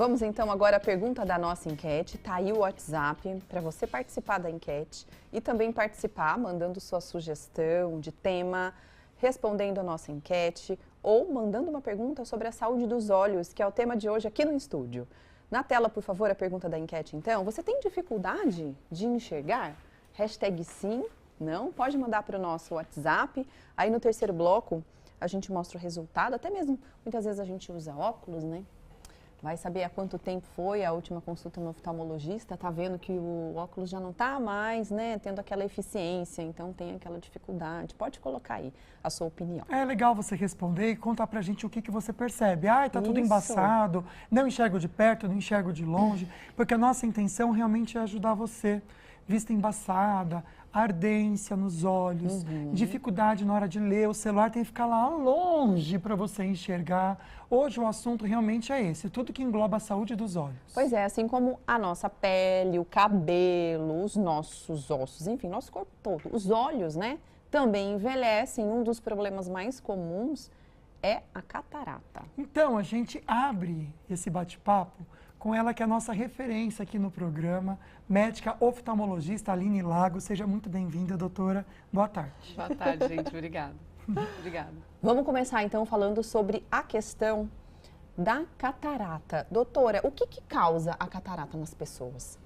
Vamos então agora à pergunta da nossa enquete. Tá aí o WhatsApp para você participar da enquete e também participar mandando sua sugestão de tema, respondendo a nossa enquete ou mandando uma pergunta sobre a saúde dos olhos, que é o tema de hoje aqui no estúdio. Na tela, por favor, a pergunta da enquete então. Você tem dificuldade de enxergar? Hashtag sim, não? Pode mandar para o nosso WhatsApp. Aí no terceiro bloco a gente mostra o resultado. Até mesmo, muitas vezes a gente usa óculos, né? Vai saber há quanto tempo foi a última consulta no oftalmologista, tá vendo que o óculos já não tá mais, né, tendo aquela eficiência, então tem aquela dificuldade. Pode colocar aí a sua opinião. É legal você responder e contar pra gente o que você percebe. Ai, tá tudo Isso. embaçado, não enxergo de perto, não enxergo de longe, porque a nossa intenção realmente é ajudar você. Vista embaçada, ardência nos olhos, dificuldade na hora de ler, o celular tem que ficar lá longe para você enxergar. Hoje o assunto realmente é esse, tudo que engloba a saúde dos olhos. Pois é, assim como a nossa pele, o cabelo, os nossos ossos, enfim, nosso corpo todo, os olhos, né, também envelhecem. Um dos problemas mais comuns é a catarata. Então, a gente abre esse bate-papo com ela que é a nossa referência aqui no programa, médica oftalmologista Aline Lago. Seja muito bem-vinda, doutora. Boa tarde. Boa tarde, gente. Obrigada. Obrigada. Vamos começar então falando sobre a questão da catarata. Doutora, o que causa a catarata nas pessoas?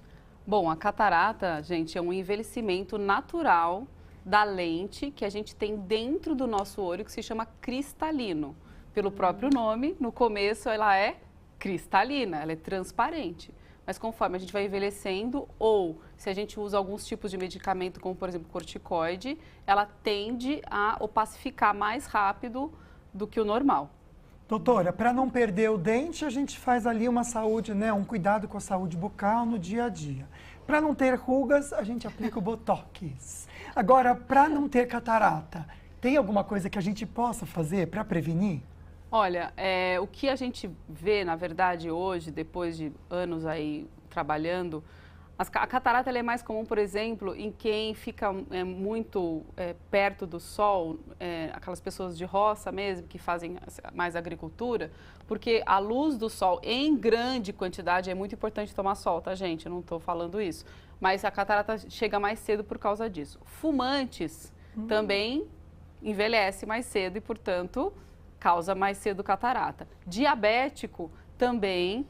Bom, a catarata, gente, é um envelhecimento natural da lente que a gente tem dentro do nosso olho, que se chama cristalino. Pelo próprio nome, no começo ela é cristalina, ela é transparente. Mas conforme a gente vai envelhecendo, ou se a gente usa alguns tipos de medicamento, como por exemplo corticoide, ela tende a opacificar mais rápido do que o normal. Doutora, para não perder o dente, a gente faz ali uma saúde, né, um cuidado com a saúde bucal no dia a dia. Para não ter rugas, a gente aplica o Botox. Agora, para não ter catarata, tem alguma coisa que a gente possa fazer para prevenir? Olha, o que a gente vê, na verdade, hoje, depois de anos aí trabalhando, a catarata ela é mais comum, por exemplo, em quem fica muito perto do sol, aquelas pessoas de roça mesmo, que fazem mais agricultura, porque a luz do sol em grande quantidade é muito importante tomar sol, tá, gente? Eu não estou falando isso. Mas a catarata chega mais cedo por causa disso. Fumantes também envelhece mais cedo e, portanto, causa mais cedo catarata. Diabético também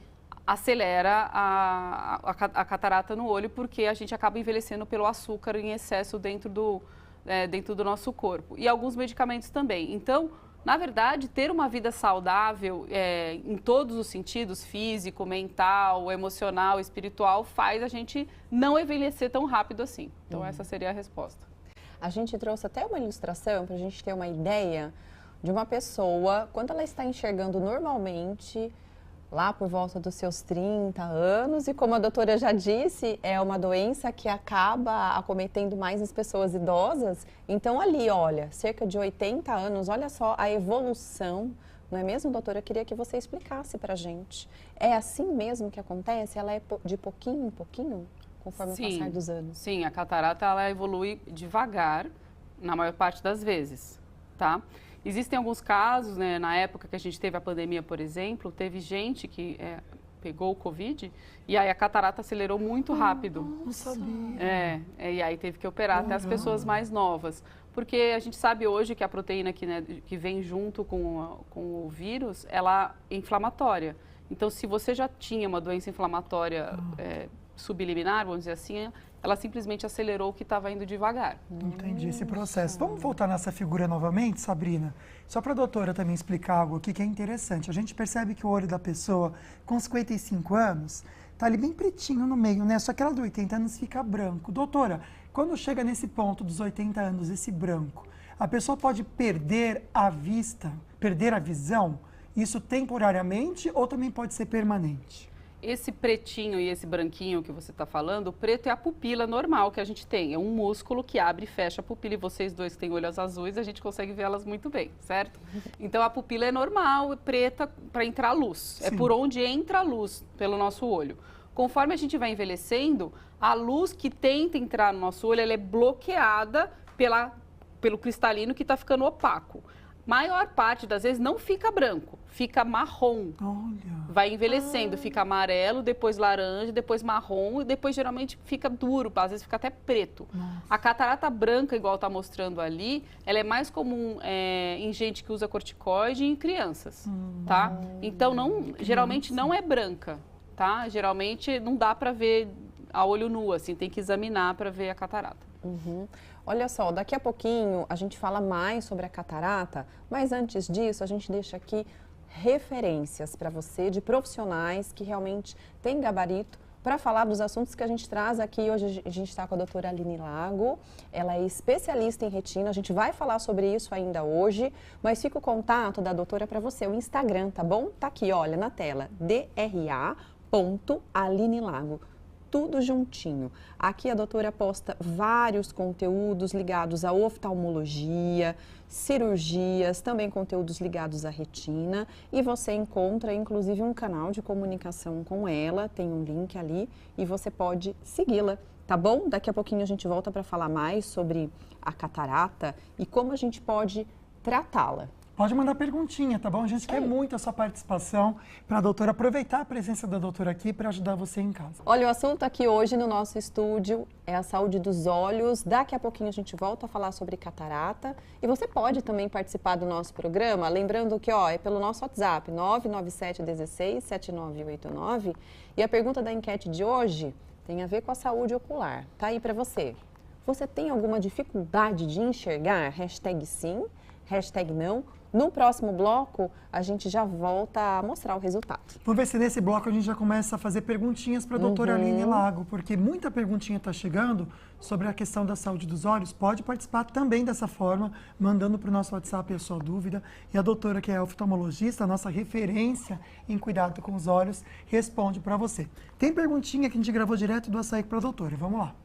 acelera a catarata no olho, porque a gente acaba envelhecendo pelo açúcar em excesso dentro do nosso corpo. E alguns medicamentos também. Então, na verdade, ter uma vida saudável em todos os sentidos, físico, mental, emocional, espiritual, faz a gente não envelhecer tão rápido assim. Então, essa seria a resposta. A gente trouxe até uma ilustração para a gente ter uma ideia de uma pessoa, quando ela está enxergando normalmente, lá por volta dos seus 30 anos, e como a doutora já disse, é uma doença que acaba acometendo mais as pessoas idosas. Então ali, olha, cerca de 80 anos, olha só a evolução, não é mesmo, doutora? Eu queria que você explicasse pra gente. É assim mesmo que acontece? Ela é de pouquinho em pouquinho, conforme o passar dos anos? Sim, a catarata ela evolui devagar, na maior parte das vezes, tá? Existem alguns casos, né, na época que a gente teve a pandemia, por exemplo, teve gente que pegou o Covid e aí a catarata acelerou muito rápido. Não sabia. E aí teve que operar até as pessoas mais novas. Porque a gente sabe hoje que a proteína que vem junto com o vírus, ela é inflamatória. Então, se você já tinha uma doença inflamatória subliminar, vamos dizer assim, ela simplesmente acelerou o que estava indo devagar. Entendi esse processo. Vamos voltar nessa figura novamente, Sabrina? Só para a doutora também explicar algo aqui que é interessante. A gente percebe que o olho da pessoa com 55 anos está ali bem pretinho no meio, né? Só que ela de 80 anos fica branco. Doutora, quando chega nesse ponto dos 80 anos, esse branco, a pessoa pode perder a vista, perder a visão, isso temporariamente ou também pode ser permanente? Esse pretinho e esse branquinho que você está falando, o preto é a pupila normal que a gente tem. É um músculo que abre e fecha a pupila. E vocês dois que têm olhos azuis, a gente consegue vê-las muito bem, certo? Então, a pupila é normal, é preta para entrar luz. Sim. É por onde entra a luz pelo nosso olho. Conforme a gente vai envelhecendo, a luz que tenta entrar no nosso olho, ela é bloqueada pelo cristalino que está ficando opaco. maior parte das vezes não fica branco, fica marrom. Olha. Vai envelhecendo, fica amarelo, depois laranja, depois marrom e depois geralmente fica duro, às vezes fica até preto. Nossa. A catarata branca, igual está mostrando ali, ela é mais comum em gente que usa corticoide e em crianças, tá? Então, geralmente não é branca, tá? Geralmente não dá para ver a olho nu, assim, tem que examinar para ver a catarata. Olha só, daqui a pouquinho a gente fala mais sobre a catarata, mas antes disso a gente deixa aqui referências para você de profissionais que realmente têm gabarito para falar dos assuntos que a gente traz aqui. Hoje a gente está com a doutora Aline Lago, ela é especialista em retina, a gente vai falar sobre isso ainda hoje, mas fica o contato da doutora para você, o Instagram, tá bom? Tá aqui, olha, na tela, dra.alinelago. Tudo juntinho. Aqui a doutora posta vários conteúdos ligados à oftalmologia, cirurgias, também conteúdos ligados à retina. E você encontra, inclusive, um canal de comunicação com ela, tem um link ali e você pode segui-la, tá bom? Daqui a pouquinho a gente volta para falar mais sobre a catarata e como a gente pode tratá-la. Pode mandar perguntinha, tá bom? A gente quer muito a sua participação para a doutora aproveitar a presença da doutora aqui para ajudar você em casa. Olha, o assunto aqui hoje no nosso estúdio é a saúde dos olhos. Daqui a pouquinho a gente volta a falar sobre catarata. E você pode também participar do nosso programa, lembrando que é pelo nosso WhatsApp, 997 16 7989. E a pergunta da enquete de hoje tem a ver com a saúde ocular. Tá aí para você. Você tem alguma dificuldade de enxergar? Hashtag sim, hashtag não. No próximo bloco, a gente já volta a mostrar o resultado. Vamos ver se nesse bloco a gente já começa a fazer perguntinhas para a doutora Aline Lago, porque muita perguntinha está chegando sobre a questão da saúde dos olhos. Pode participar também dessa forma, mandando para o nosso WhatsApp a sua dúvida. E a doutora, que é oftalmologista, a nossa referência em cuidado com os olhos, responde para você. Tem perguntinha que a gente gravou direto do açaí para a doutora. Vamos lá.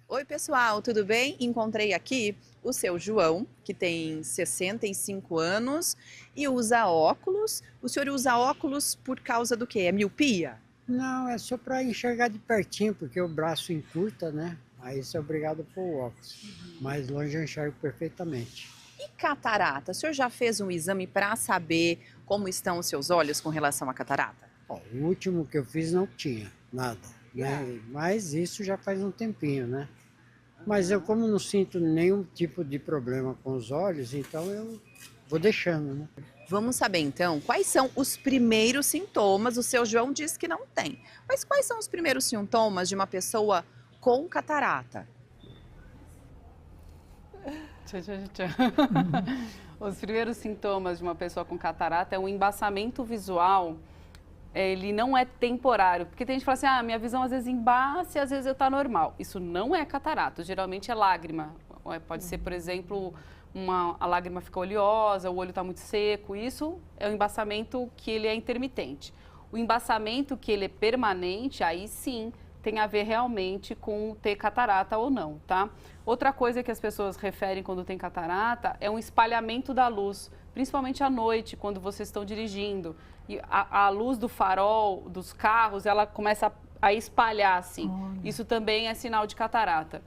Oi, pessoal, tudo bem? Encontrei aqui o seu João, que tem 65 anos e usa óculos. O senhor usa óculos por causa do quê? É miopia? Não, é só para enxergar de pertinho, porque o braço encurta, né? Aí você é obrigado a pôr o óculos. Mais longe eu enxergo perfeitamente. E catarata? O senhor já fez um exame para saber como estão os seus olhos com relação à catarata? Ó, o último que eu fiz não tinha nada, né? Mas isso já faz um tempinho, né? Mas eu, como não sinto nenhum tipo de problema com os olhos, então eu vou deixando, né? Vamos saber, então, quais são os primeiros sintomas? O seu João diz que não tem. Mas quais são os primeiros sintomas de uma pessoa com catarata? Os primeiros sintomas de uma pessoa com catarata é um embaçamento visual. Ele não é temporário, porque tem gente que fala assim, minha visão às vezes embaça e às vezes está normal. Isso não é catarata, geralmente é lágrima. Pode ser, por exemplo, a lágrima fica oleosa, o olho está muito seco. Isso é um embaçamento que ele é intermitente. O embaçamento que ele é permanente, aí sim, tem a ver realmente com ter catarata ou não, tá? Outra coisa que as pessoas referem quando tem catarata é um espalhamento da luz, principalmente à noite, quando vocês estão dirigindo. E a luz do farol, dos carros, ela começa a espalhar, assim. Isso também é sinal de catarata.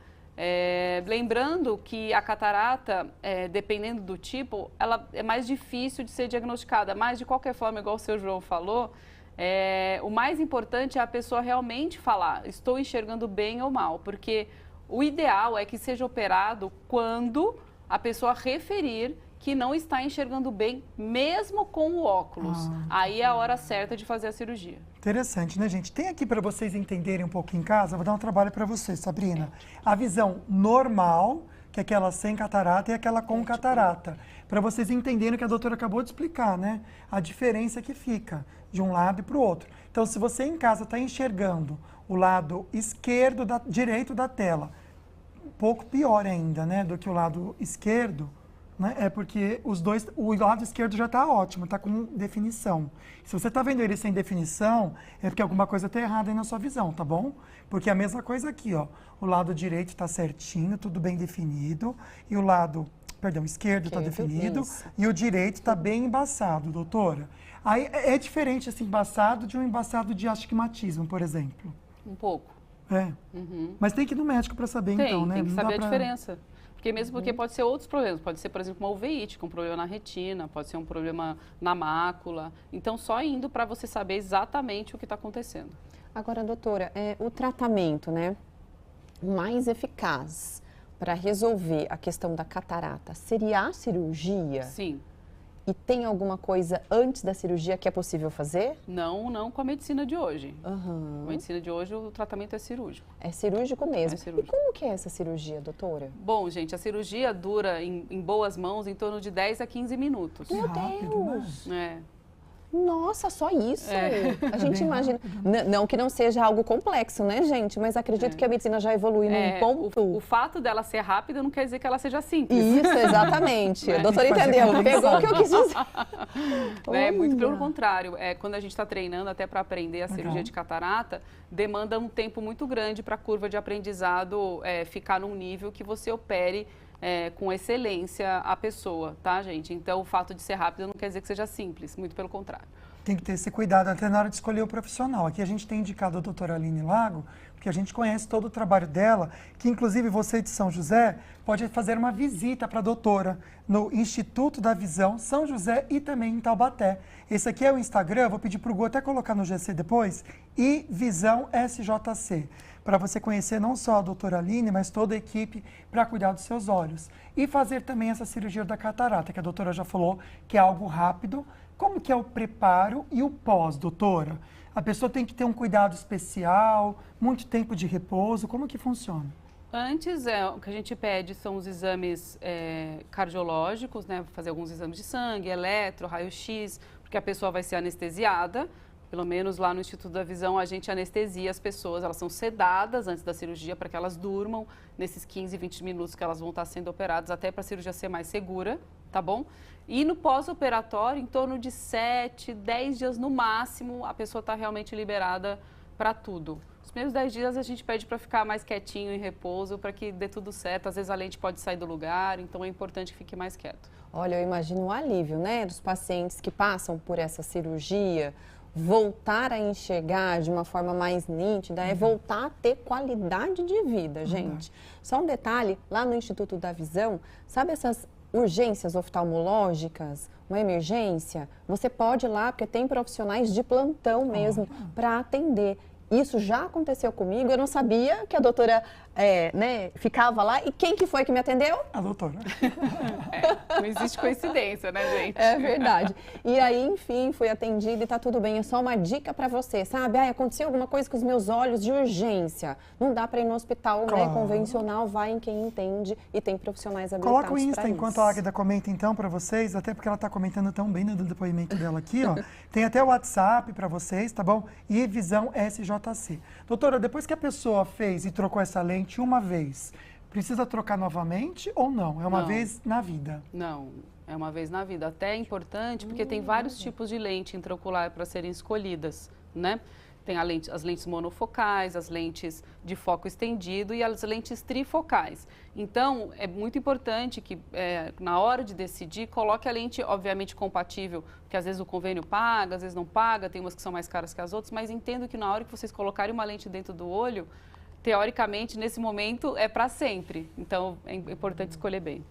Lembrando que a catarata, dependendo do tipo, ela é mais difícil de ser diagnosticada. Mas, de qualquer forma, igual o seu João falou, o mais importante é a pessoa realmente falar, estou enxergando bem ou mal. Porque o ideal é que seja operado quando a pessoa referir que não está enxergando bem, mesmo com o óculos. Aí é a hora certa de fazer a cirurgia. Interessante, né, gente? Tem aqui para vocês entenderem um pouco em casa, vou dar um trabalho para vocês, Sabrina. A visão normal, que é aquela sem catarata, e aquela com catarata. Para vocês entenderem o que a doutora acabou de explicar, né? A diferença que fica de um lado e para o outro. Então, se você em casa está enxergando o lado esquerdo, direito da tela, um pouco pior ainda, né, do que o lado esquerdo, né? É porque o lado esquerdo já está ótimo, está com definição. Se você está vendo ele sem definição, é porque alguma coisa está errada aí na sua visão, tá bom? Porque a mesma coisa aqui, ó. O lado direito está certinho, tudo bem definido. E o lado, esquerdo está definido. Isso. E o direito está bem embaçado, doutora. Aí é diferente esse embaçado de um embaçado de astigmatismo, por exemplo. Um pouco. Mas tem que ir no médico para saber, então, né? Tem que saber a diferença. Porque mesmo porque pode ser outros problemas, pode ser, por exemplo, uma uveíte, um problema na retina, pode ser um problema na mácula. Então, só indo para você saber exatamente o que está acontecendo. Agora, doutora, o tratamento, né, mais eficaz para resolver a questão da catarata seria a cirurgia? Sim. E tem alguma coisa antes da cirurgia que é possível fazer? Não com a medicina de hoje. Uhum. Com a medicina de hoje, o tratamento é cirúrgico. É cirúrgico mesmo. É cirúrgico. E como que é essa cirurgia, doutora? Bom, gente, a cirurgia dura, em boas mãos, em torno de 10 a 15 minutos. Que rápido, né? É. Nossa, só isso? A gente Bem imagina. rápido. Não que não seja algo complexo, né, gente? Mas acredito que a medicina já evolui num ponto. O fato dela ser rápida não quer dizer que ela seja simples. Isso, exatamente. A doutora Tem que fazer entendeu, compreensão. pegou o que eu quis dizer. Muito pelo Olha. contrário. Quando a gente está treinando até para aprender a cirurgia de catarata, demanda um tempo muito grande para a curva de aprendizado ficar num nível que você opere com excelência a pessoa, tá, gente? Então, o fato de ser rápido não quer dizer que seja simples, muito pelo contrário. Tem que ter esse cuidado até na hora de escolher o profissional. Aqui a gente tem indicado a doutora Aline Lago, porque a gente conhece todo o trabalho dela, que inclusive você de São José pode fazer uma visita para a doutora no Instituto da Visão, São José e também em Taubaté. Esse aqui é o Instagram, vou pedir para o Gu até colocar no GC depois, e Visão SJC, para você conhecer não só a doutora Aline, mas toda a equipe para cuidar dos seus olhos. E fazer também essa cirurgia da catarata, que a doutora já falou que é algo rápido. Como que é o preparo e o pós, doutora? A pessoa tem que ter um cuidado especial, muito tempo de repouso, como que funciona? Antes, o que a gente pede são os exames cardiológicos, né? Fazer alguns exames de sangue, eletro, raio-x, porque a pessoa vai ser anestesiada. Pelo menos lá no Instituto da Visão, a gente anestesia as pessoas, elas são sedadas antes da cirurgia para que elas durmam nesses 15, 20 minutos que elas vão estar sendo operadas, até para a cirurgia ser mais segura, tá bom? E no pós-operatório, em torno de 7, 10 dias no máximo, a pessoa está realmente liberada para tudo. Os primeiros 10 dias a gente pede para ficar mais quietinho em repouso, para que dê tudo certo. Às vezes a lente pode sair do lugar, então é importante que fique mais quieto. Olha, eu imagino o alívio, né, dos pacientes que passam por essa cirurgia, voltar a enxergar de uma forma mais nítida, é voltar a ter qualidade de vida, gente. Só um detalhe, lá no Instituto da Visão, sabe essas urgências oftalmológicas, uma emergência? Você pode ir lá, porque tem profissionais de plantão mesmo para atender. Isso já aconteceu comigo, eu não sabia que a doutora ficava lá. E quem que foi que me atendeu? A doutora. Não existe coincidência, né, gente? É verdade. E aí, enfim, fui atendida e tá tudo bem. É só uma dica para você, sabe? Aconteceu alguma coisa com os meus olhos de urgência. Não dá para ir no hospital, Claro. né, convencional, vai em quem entende e tem profissionais habilitados Coloca o Insta pra enquanto isso. a Águida comenta então para vocês, até porque ela está comentando tão bem no depoimento dela aqui, ó. Tem até o WhatsApp para vocês, tá bom? E Visão SJC. Doutora, depois que a pessoa fez e trocou essa lente uma vez, precisa trocar novamente ou não? É uma Não. vez na vida? Não, é uma vez na vida. Até é importante, porque tem vários tipos de lente intraocular para serem escolhidas, né? Tem as lentes monofocais, as lentes de foco estendido e as lentes trifocais. Então, é muito importante que, na hora de decidir, coloque a lente, obviamente, compatível, porque às vezes o convênio paga, às vezes não paga, tem umas que são mais caras que as outras, mas entendo que na hora que vocês colocarem uma lente dentro do olho, teoricamente, nesse momento, é para sempre. Então, é importante escolher bem.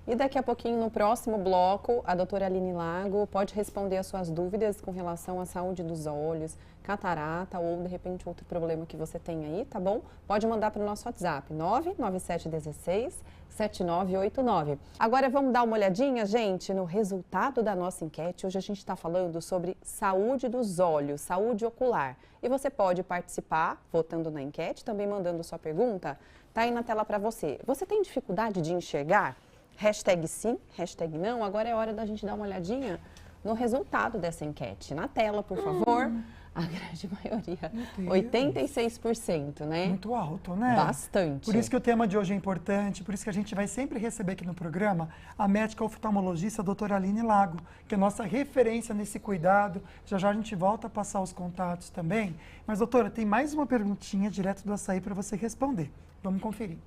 E daqui a pouquinho, no próximo bloco, a doutora Aline Lago pode responder as suas dúvidas com relação à saúde dos olhos, catarata ou, de repente, outro problema que você tem aí, tá bom? Pode mandar para o nosso WhatsApp, 99716-7989. Agora, vamos dar uma olhadinha, gente, no resultado da nossa enquete. Hoje a gente está falando sobre saúde dos olhos, saúde ocular. E você pode participar votando na enquete, também mandando sua pergunta. Tá aí na tela para você. Você tem dificuldade de enxergar? Hashtag sim, hashtag não. Agora é hora da gente dar uma olhadinha no resultado dessa enquete. Na tela, por favor. A grande maioria, 86%, né? Muito alto, né? Bastante. Por isso que o tema de hoje é importante, por isso que a gente vai sempre receber aqui no programa a médica oftalmologista a doutora Aline Lago, que é nossa referência nesse cuidado. Já já a gente volta a passar os contatos também. Mas, doutora, tem mais uma perguntinha direto do açaí para você responder. Vamos conferir.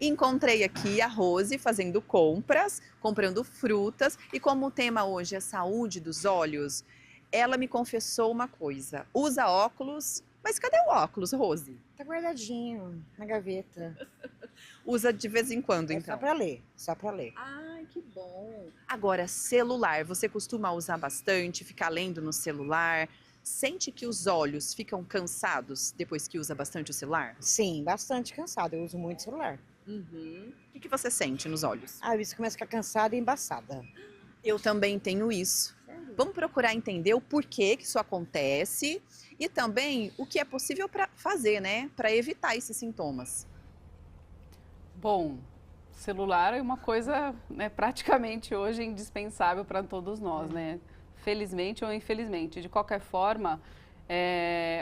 Encontrei aqui a Rose fazendo compras, comprando frutas, e como o tema hoje é saúde dos olhos, ela me confessou uma coisa: usa óculos, mas cadê o óculos, Rose? Tá guardadinho na gaveta. usa de vez em quando, então? Só para ler, só para ler. Ai, que bom. Agora, celular, você costuma usar bastante, ficar lendo no celular? Sente que os olhos ficam cansados depois que usa bastante o celular? Sim, bastante cansada, eu uso muito celular. Uhum. O que você sente nos olhos? Ah, isso começa a ficar cansada e embaçada. Eu também tenho isso. Vamos procurar entender o porquê que isso acontece e também o que é possível para fazer, né, para evitar esses sintomas. Bom, celular é uma coisa, né, praticamente hoje indispensável para todos nós, né? Felizmente ou infelizmente. De qualquer forma,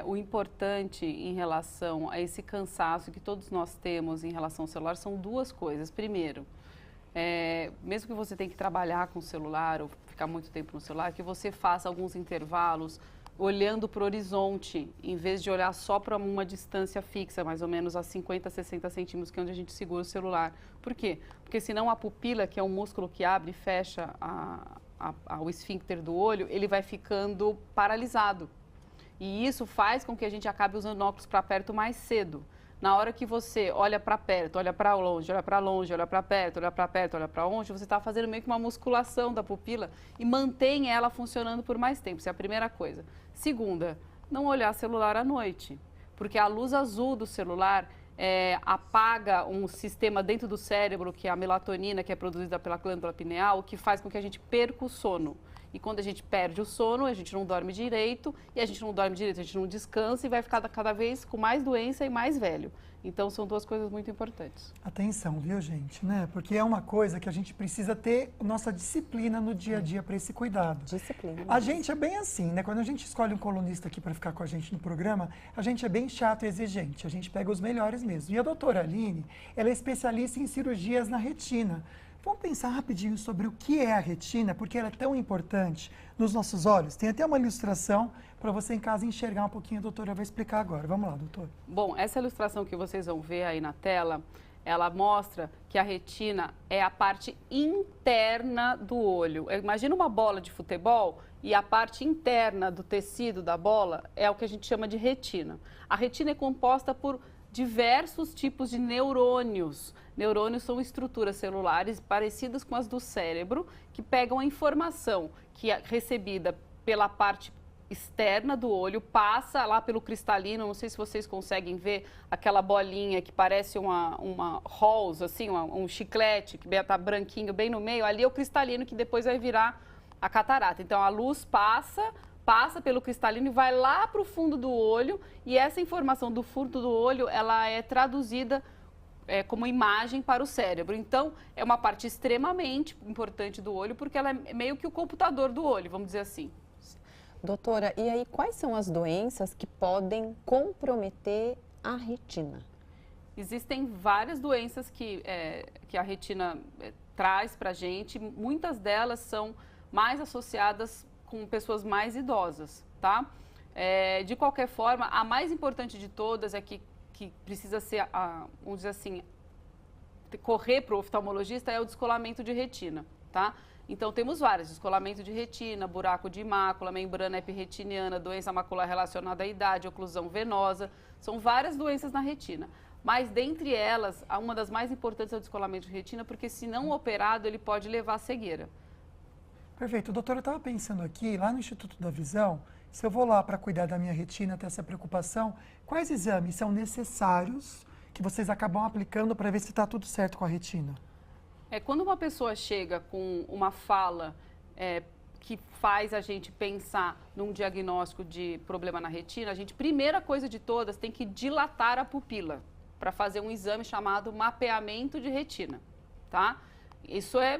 o importante em relação a esse cansaço que todos nós temos em relação ao celular são duas coisas. Primeiro, mesmo que você tenha que trabalhar com o celular ou ficar muito tempo no celular, que você faça alguns intervalos olhando para o horizonte, em vez de olhar só para uma distância fixa, mais ou menos a 50, 60 centímetros, que é onde a gente segura o celular. Por quê? Porque senão a pupila, que é um músculo que abre e fecha o esfíncter do olho, ele vai ficando paralisado. E isso faz com que a gente acabe usando óculos para perto mais cedo. Na hora que você olha para perto, olha para longe, olha para longe, olha para perto, olha para perto, olha para longe, você está fazendo meio que uma musculação da pupila e mantém ela funcionando por mais tempo. Isso é a primeira coisa. Segunda, não olhar celular à noite, porque a luz azul do celular apaga um sistema dentro do cérebro, que é a melatonina, que é produzida pela glândula pineal, que faz com que a gente perca o sono. E quando a gente perde o sono, a gente não dorme direito, e a gente não dorme direito, a gente não descansa e vai ficar cada vez com mais doença e mais velho. Então, são duas coisas muito importantes. Atenção, viu, gente, né? Porque é uma coisa que a gente precisa ter nossa disciplina no dia a dia para esse cuidado. Disciplina. A gente é bem assim, né? Quando a gente escolhe um colunista aqui para ficar com a gente no programa, a gente é bem chato e exigente. A gente pega os melhores mesmo. E a doutora Aline, ela é especialista em cirurgias na retina. Vamos pensar rapidinho sobre o que é a retina, porque ela é tão importante nos nossos olhos. Tem até uma ilustração para você em casa enxergar um pouquinho, a doutora vai explicar agora. Vamos lá, doutora. Bom, essa ilustração que vocês vão ver aí na tela, ela mostra que a retina é a parte interna do olho. Imagina uma bola de futebol e a parte interna do tecido da bola é o que a gente chama de retina. A retina é composta por diversos tipos de neurônios. Neurônios são estruturas celulares parecidas com as do cérebro, que pegam a informação que é recebida pela parte externa do olho, passa lá pelo cristalino, não sei se vocês conseguem ver aquela bolinha que parece uma Halls, assim, um chiclete, que está branquinho bem no meio, ali é o cristalino que depois vai virar a catarata. Então, a luz passa pelo cristalino e vai lá para o fundo do olho, e essa informação do fundo do olho, ela é traduzida como imagem para o cérebro. Então, é uma parte extremamente importante do olho, porque ela é meio que o computador do olho, vamos dizer assim. Doutora, e aí quais são as doenças que podem comprometer a retina? Existem várias doenças que a retina traz para a gente, muitas delas são mais associadas com pessoas mais idosas, tá? De qualquer forma, a mais importante de todas é que precisa ser, vamos dizer assim, correr para o oftalmologista é o descolamento de retina, tá? Então, temos várias, descolamento de retina, buraco de mácula, membrana epirretiniana, doença macular relacionada à idade, oclusão venosa, são várias doenças na retina. Mas, dentre elas, uma das mais importantes é o descolamento de retina, porque se não operado, ele pode levar à cegueira. Perfeito. Doutora, eu estava pensando aqui, lá no Instituto da Visão, se eu vou lá para cuidar da minha retina, ter essa preocupação, quais exames são necessários que vocês acabam aplicando para ver se está tudo certo com a retina? Quando uma pessoa chega com uma fala que faz a gente pensar num diagnóstico de problema na retina, a gente, primeira coisa de todas, tem que dilatar a pupila para fazer um exame chamado mapeamento de retina, tá? Isso é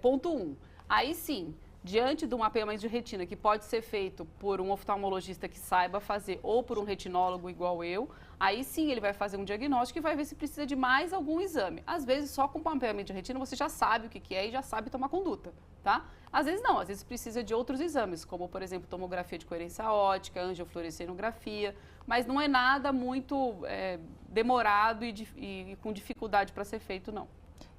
ponto 1. Aí sim, diante do mapeamento de retina, que pode ser feito por um oftalmologista que saiba fazer ou por um retinólogo igual eu, aí sim ele vai fazer um diagnóstico e vai ver se precisa de mais algum exame. Às vezes, só com o mapeamento de retina, você já sabe o que é e já sabe tomar conduta, tá? Às vezes não, às vezes precisa de outros exames, como, por exemplo, tomografia de coerência óptica, angiofluorescenografia, mas não é nada muito demorado e com dificuldade para ser feito, não.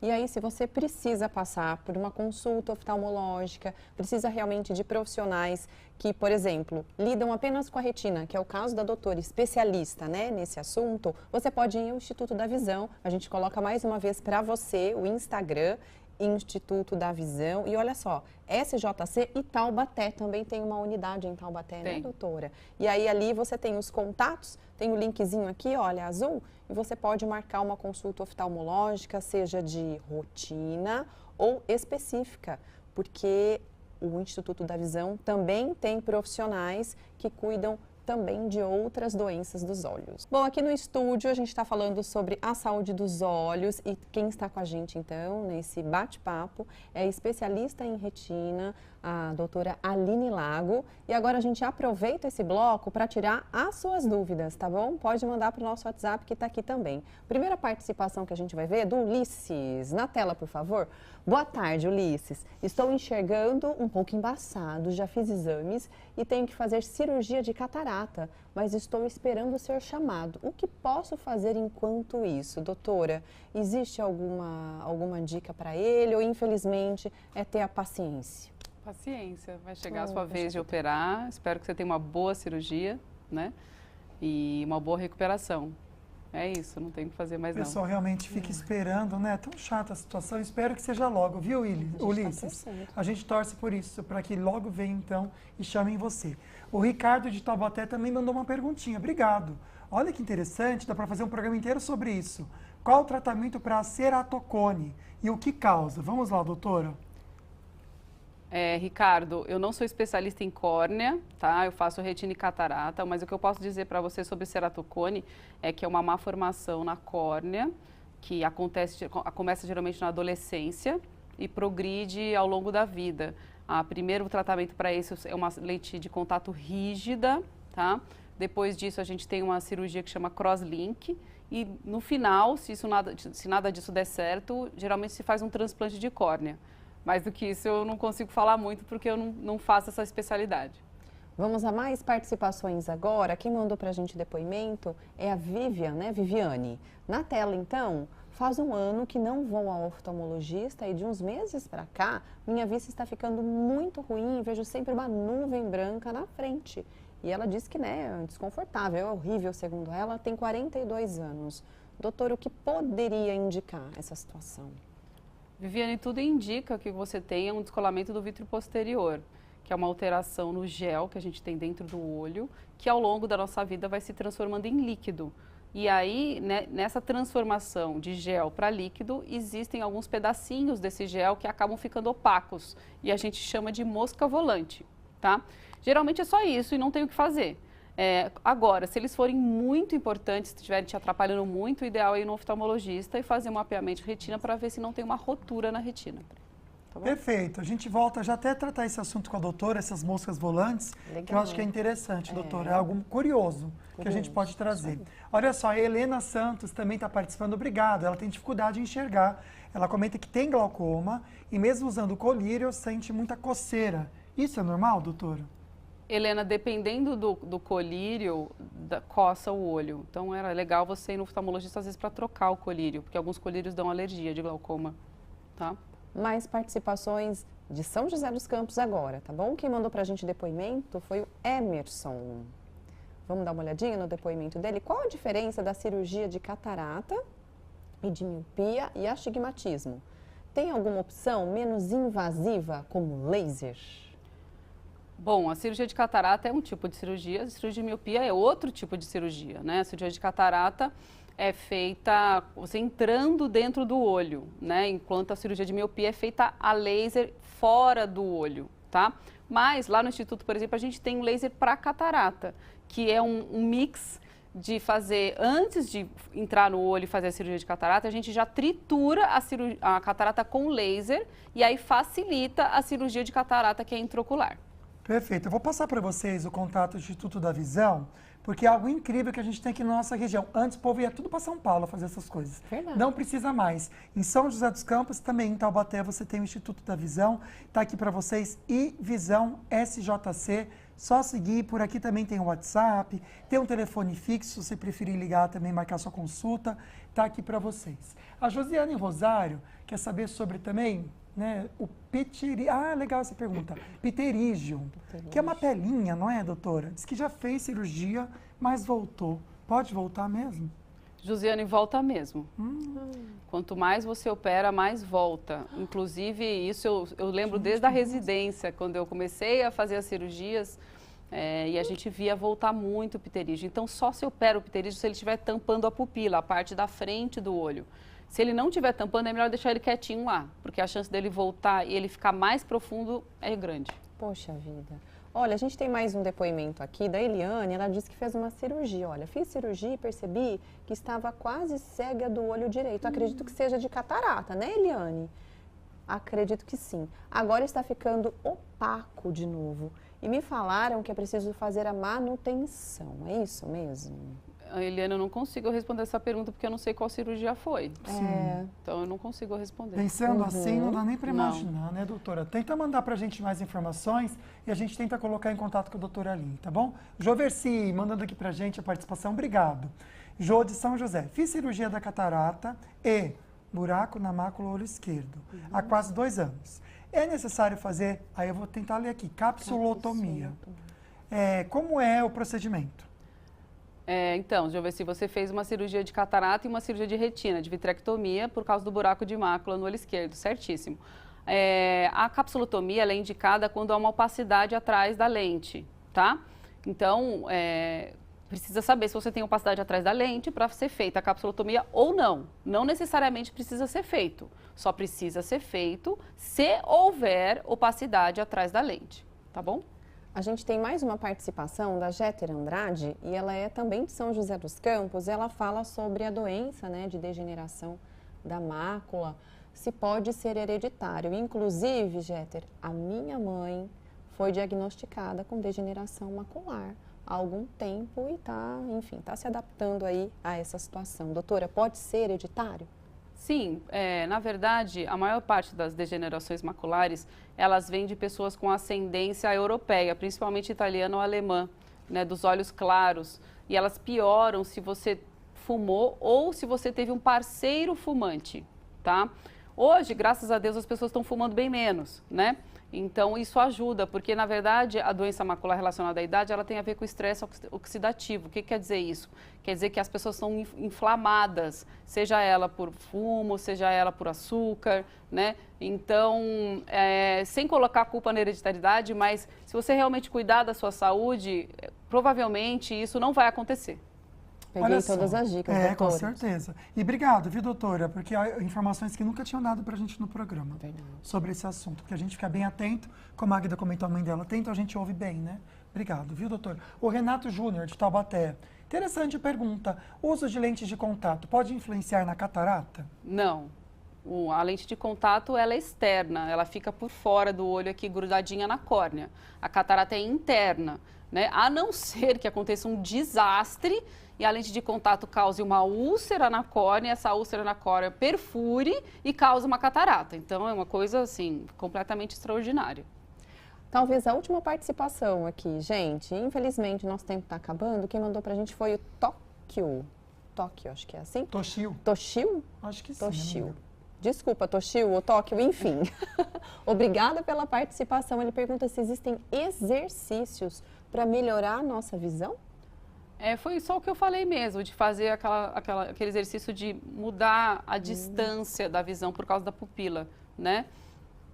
E aí, se você precisa passar por uma consulta oftalmológica, precisa realmente de profissionais que, por exemplo, lidam apenas com a retina, que é o caso da doutora especialista, né, nesse assunto, você pode ir ao Instituto da Visão. A gente coloca mais uma vez para você o Instagram, Instituto da Visão. E olha só, SJC e Taubaté também tem uma unidade em Taubaté, né, doutora? E aí ali você tem os contatos, tem o linkzinho aqui, olha, azul, e você pode marcar uma consulta oftalmológica, seja de rotina ou específica, porque o Instituto da Visão também tem profissionais que cuidam também de outras doenças dos olhos. Bom, aqui no estúdio a gente está falando sobre a saúde dos olhos e quem está com a gente então nesse bate-papo é especialista em retina, a doutora Aline Lago. E agora a gente aproveita esse bloco para tirar as suas dúvidas, tá bom? Pode mandar para o nosso WhatsApp que está aqui também. Primeira participação que a gente vai ver é do Ulisses. Na tela, por favor. Boa tarde, Ulisses. Estou enxergando um pouco embaçado, já fiz exames e tenho que fazer cirurgia de catarata, mas estou esperando ser chamado. O que posso fazer enquanto isso? Doutora, existe alguma dica para ele ou infelizmente é ter a paciência? Paciência, vai chegar a sua vez de operar, espero que você tenha uma boa cirurgia, né? E uma boa recuperação. É isso, não tem o que fazer mais não. O pessoal realmente fica esperando, né? Tão chata a situação, espero que seja logo, viu, Ulisses? A gente torce por isso, para que logo venha então e chamem você. O Ricardo de Taubaté também mandou uma perguntinha, obrigado. Olha que interessante, dá para fazer um programa inteiro sobre isso. Qual o tratamento para a ceratocone e o que causa? Vamos lá, doutora. Ricardo, eu não sou especialista em córnea, tá? Eu faço retina e catarata, mas o que eu posso dizer para você sobre ceratocone é que é uma má formação na córnea, que começa geralmente na adolescência e progride ao longo da vida. O primeiro tratamento para isso é uma lente de contato rígida, tá? Depois disso a gente tem uma cirurgia que chama crosslink e no final, se nada disso der certo, geralmente se faz um transplante de córnea. Mais do que isso eu não consigo falar muito porque eu não faço essa especialidade. Vamos a mais participações agora. Quem mandou pra gente depoimento é a Viviane. Na tela, então, faz um ano que não vou ao oftalmologista e de uns meses para cá, minha vista está ficando muito ruim e vejo sempre uma nuvem branca na frente. E ela diz que, né, é desconfortável, é horrível, segundo ela, tem 42 anos. Doutor, o que poderia indicar essa situação? Viviane, tudo indica que você tenha um descolamento do vítreo posterior, que é uma alteração no gel que a gente tem dentro do olho, que ao longo da nossa vida vai se transformando em líquido. E aí, né, nessa transformação de gel para líquido, existem alguns pedacinhos desse gel que acabam ficando opacos e a gente chama de mosca volante, tá? Geralmente é só isso e não tem o que fazer. Agora, se eles forem muito importantes, se estiverem te atrapalhando muito, o ideal é ir no oftalmologista e fazer um mapeamento de retina para ver se não tem uma rotura na retina. Tá bom? Perfeito. A gente volta já até a tratar esse assunto com a doutora, essas moscas volantes, que eu acho que é interessante, doutora. É algo curioso que a gente pode trazer. Olha só, a Helena Santos também está participando. Obrigado. Ela tem dificuldade de enxergar. Ela comenta que tem glaucoma e mesmo usando colírio, sente muita coceira. Isso é normal, doutora? Helena, dependendo do colírio, coça o olho. Então, era legal você ir no oftalmologista, às vezes, para trocar o colírio, porque alguns colírios dão alergia de glaucoma, tá? Mais participações de São José dos Campos agora, tá bom? Quem mandou pra gente depoimento foi o Emerson. Vamos dar uma olhadinha no depoimento dele? Qual a diferença da cirurgia de catarata e de miopia e astigmatismo? Tem alguma opção menos invasiva, como laser? Bom, a cirurgia de catarata é um tipo de cirurgia, a cirurgia de miopia é outro tipo de cirurgia, né? A cirurgia de catarata é feita você entrando dentro do olho, né? Enquanto a cirurgia de miopia é feita a laser fora do olho, tá? Mas lá no Instituto, por exemplo, a gente tem um laser para catarata, que é um mix de fazer, antes de entrar no olho e fazer a cirurgia de catarata, a gente já tritura a catarata com laser e aí facilita a cirurgia de catarata que é intraocular. Perfeito. Eu vou passar para vocês o contato do Instituto da Visão, porque é algo incrível que a gente tem aqui na nossa região. Antes o povo ia tudo para São Paulo fazer essas coisas. Verdade. Não precisa mais. Em São José dos Campos, também em Taubaté, você tem o Instituto da Visão. Está aqui para vocês, iVisão SJC. Só seguir, por aqui também tem o WhatsApp, tem um telefone fixo, se você preferir ligar também, marcar sua consulta, tá aqui para vocês. A Josiane Rosário quer saber sobre também, né, o pterígio. Ah, legal essa pergunta. Pterígio, que é uma pelinha, não é, doutora? Diz que já fez cirurgia, mas voltou. Pode voltar mesmo? Josiane, volta mesmo. Quanto mais você opera, mais volta. Inclusive, isso eu lembro desde a residência, quando eu comecei a fazer as cirurgias, e a gente via voltar muito o pterígio. Então, só se opera o pterígio se ele estiver tampando a pupila, a parte da frente do olho. Se ele não estiver tampando, é melhor deixar ele quietinho lá, porque a chance dele voltar e ele ficar mais profundo é grande. Poxa vida. Olha, a gente tem mais um depoimento aqui da Eliane, ela disse que fez uma cirurgia. Olha, fiz cirurgia e percebi que estava quase cega do olho direito. Acredito que seja de catarata, né, Eliane? Acredito que sim. Agora está ficando opaco de novo. E me falaram que é preciso fazer a manutenção. É isso mesmo? Eliane, eu não consigo responder essa pergunta porque eu não sei qual cirurgia foi. Então, eu não consigo responder. Pensando assim, não dá nem para imaginar, né, doutora? Tenta mandar para a gente mais informações e a gente tenta colocar em contato com a doutora Aline, tá bom? Joverci, mandando aqui para a gente a participação, obrigado. Jô de São José, fiz cirurgia da catarata e buraco na mácula olho esquerdo há quase 2 anos. É necessário fazer, aí eu vou tentar ler aqui, capsulotomia. Como é o procedimento? Então, deixa eu ver se você fez uma cirurgia de catarata e uma cirurgia de retina, de vitrectomia, por causa do buraco de mácula no olho esquerdo, certíssimo. A capsulotomia ela é indicada quando há uma opacidade atrás da lente, tá? Então, precisa saber se você tem opacidade atrás da lente para ser feita a capsulotomia ou não. Não necessariamente precisa ser feito, só precisa ser feito se houver opacidade atrás da lente, tá bom? A gente tem mais uma participação da Jéter Andrade e ela é também de São José dos Campos. Ela fala sobre a doença, né, de degeneração da mácula, se pode ser hereditário. Inclusive, Jéter, a minha mãe foi diagnosticada com degeneração macular há algum tempo e está se adaptando aí a essa situação. Doutora, pode ser hereditário? Sim, na verdade, a maior parte das degenerações maculares, elas vêm de pessoas com ascendência europeia, principalmente italiana ou alemã, né, dos olhos claros. E elas pioram se você fumou ou se você teve um parceiro fumante, tá? Hoje, graças a Deus, as pessoas estão fumando bem menos, né? Então, isso ajuda, porque, na verdade, a doença macular relacionada à idade, ela tem a ver com o estresse oxidativo. O que quer dizer isso? Quer dizer que as pessoas são inflamadas, seja ela por fumo, seja ela por açúcar, né? Então, sem colocar a culpa na hereditariedade, mas se você realmente cuidar da sua saúde, provavelmente isso não vai acontecer. Peguei todas as dicas, doutora. Com certeza. E obrigado, viu, doutora? Porque há informações que nunca tinham dado pra gente no programa sobre esse assunto. Porque a gente fica bem atento, como a Águida comentou, a mãe dela atento, a gente ouve bem, né? Obrigado, viu, doutor? O Renato Júnior, de Taubaté. Interessante pergunta. O uso de lentes de contato pode influenciar na catarata? Não. A lente de contato, ela é externa, ela fica por fora do olho aqui, grudadinha na córnea. A catarata é interna, né? A não ser que aconteça um desastre e a lente de contato cause uma úlcera na córnea, essa úlcera na córnea perfure e cause uma catarata. Então, é uma coisa, assim, completamente extraordinária. Talvez a última participação aqui, gente. Infelizmente, nosso tempo está acabando. Quem mandou pra gente foi o Tóquio. Tóquio, acho que é assim? Toshio. Toshio? Acho que sim. Toshio. Desculpa, Toshio ou Tóquio, enfim. Obrigada pela participação. Ele pergunta se existem exercícios para melhorar a nossa visão? Foi só o que eu falei mesmo, de fazer aquele exercício de mudar a distância da visão por causa da pupila, né?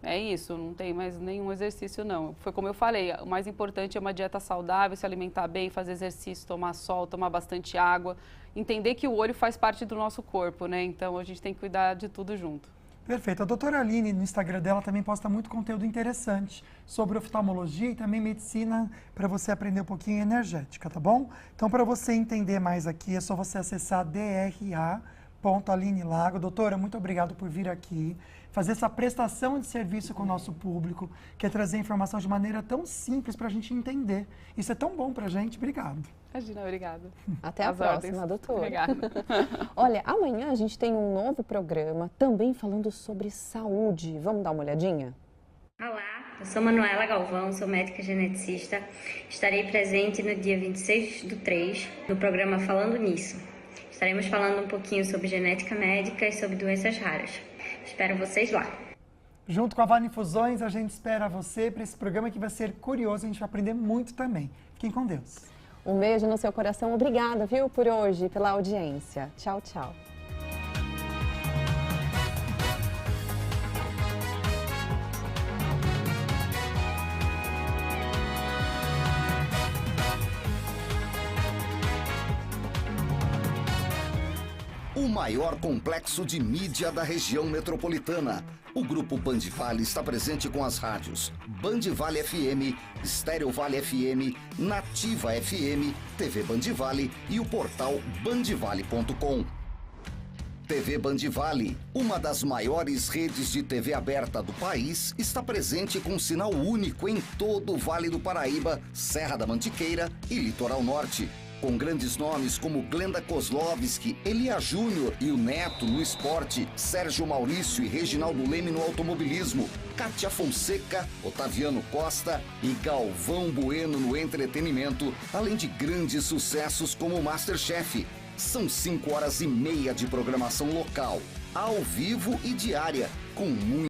É isso, não tem mais nenhum exercício, não. Foi como eu falei, o mais importante é uma dieta saudável, se alimentar bem, fazer exercício, tomar sol, tomar bastante água. Entender que o olho faz parte do nosso corpo, né? Então, a gente tem que cuidar de tudo junto. Perfeito. A doutora Aline, no Instagram dela, também posta muito conteúdo interessante sobre oftalmologia e também medicina para você aprender um pouquinho energética, tá bom? Então, para você entender mais aqui, é só você acessar dra.alinelago. Doutora, muito obrigado por vir aqui, fazer essa prestação de serviço com o nosso público, que é trazer informação de maneira tão simples para a gente entender. Isso é tão bom para a gente. Obrigado. Imagina, obrigada. Até a próxima, doutora. Obrigada. Olha, amanhã a gente tem um novo programa também falando sobre saúde. Vamos dar uma olhadinha? Olá, eu sou Manuela Galvão, sou médica geneticista. Estarei presente no dia 26/3 no programa Falando Nisso. Estaremos falando um pouquinho sobre genética médica e sobre doenças raras. Espero vocês lá. Junto com a Vale Infusões, a gente espera você para esse programa que vai ser curioso, a gente vai aprender muito também. Fiquem com Deus. Um beijo no seu coração. Obrigada, viu, por hoje, pela audiência. Tchau, tchau. O maior complexo de mídia da região metropolitana. O Grupo Band Vale está presente com as rádios Band Vale FM, Estéreo Vale FM, Nativa FM, TV Band Vale e o portal bandvale.com. TV Band Vale, uma das maiores redes de TV aberta do país, está presente com um sinal único em todo o Vale do Paraíba, Serra da Mantiqueira e Litoral Norte. Com grandes nomes como Glenda Kozlovski, Elia Júnior e o Neto no esporte, Sérgio Maurício e Reginaldo Leme no automobilismo, Kátia Fonseca, Otaviano Costa e Galvão Bueno no entretenimento, além de grandes sucessos como o MasterChef. São 5 horas e meia de programação local, ao vivo e diária, com muito